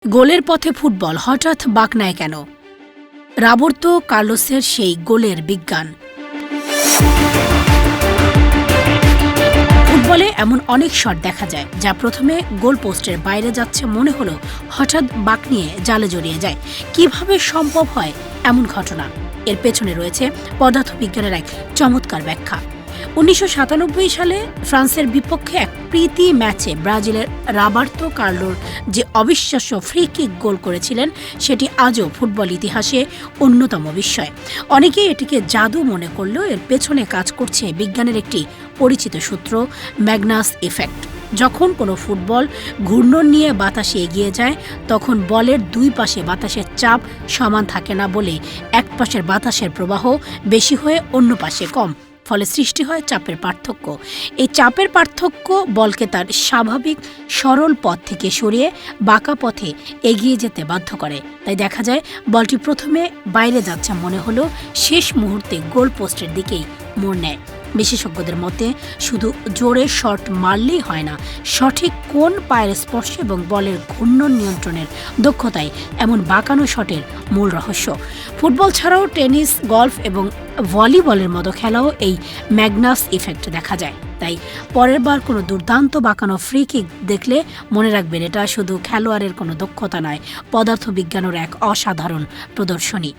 গোলের পথে ফুটবল হঠাৎ বাঁক নেয় কেন? রবার্তো কার্লোসের সেই গোলের বিজ্ঞান। ফুটবলে এমন অনেক শট দেখা যায় যা প্রথমে গোল পোস্টের বাইরে যাচ্ছে মনে হলো হঠাৎ বাঁক নিয়ে জালে জড়িয়ে যায়। কিভাবে সম্ভব হয় এমন ঘটনা? এর পেছনে রয়েছে পদার্থবিজ্ঞানের এক চমৎকার ব্যাখ্যা। 1997 সালে ফ্রান্সের বিপক্ষে এক প্রীতি ম্যাচে ব্রাজিলের রবার্তো কার্লোস যে অবিশ্বাস্য ফ্রি কিক গোল করেছিলেন সেটি আজও ফুটবল ইতিহাসে অন্যতম বিস্ময়। অনেকেই এটিকে জাদু মনে করলেও এর পেছনে কাজ করছে বিজ্ঞানের একটি পরিচিত সূত্র, ম্যাগনাস ইফেক্ট। যখন কোনো ফুটবল ঘূর্ণন নিয়ে বাতাসে এগিয়ে যায় তখন বলের দুই পাশে বাতাসের চাপ সমান থাকে না বলে এক পাশের বাতাসের প্রবাহ বেশি হয়ে অন্য পাশে কম, ফলে সৃষ্টি হয় চাপের পার্থক্য। এই চাপের পার্থক্য বলকে তার স্বাভাবিক সরল পথ থেকে সরিয়ে বাঁকা পথে এগিয়ে যেতে বাধ্য করে। তাই দেখা যায় বলটি প্রথমে বাইরে যাচ্ছে মনে হলো শেষ মুহূর্তে গোল পোস্টের দিকেই মোড় নেয়। বিশেষজ্ঞদের মতে শুধু জোরে শট মারলেই হয় না, সঠিক কোন পায়ের স্পর্শ এবং বলের ঘূর্ণন নিয়ন্ত্রণের দক্ষতাই এমন বাঁকানো শটের মূল রহস্য। ফুটবল ছাড়াও টেনিস, গলফ এবং ভলিবলের মতো খেলাও এই ম্যাগনাস ইফেক্ট দেখা যায়। তাই পরের বার কোনো দুর্দান্ত বাঁকানো ফ্রি কিক দেখলে মনে রাখবেন এটা শুধু খেলোয়াড়ের কোনো দক্ষতা নয়, পদার্থবিজ্ঞানের এক অসাধারণ প্রদর্শনী।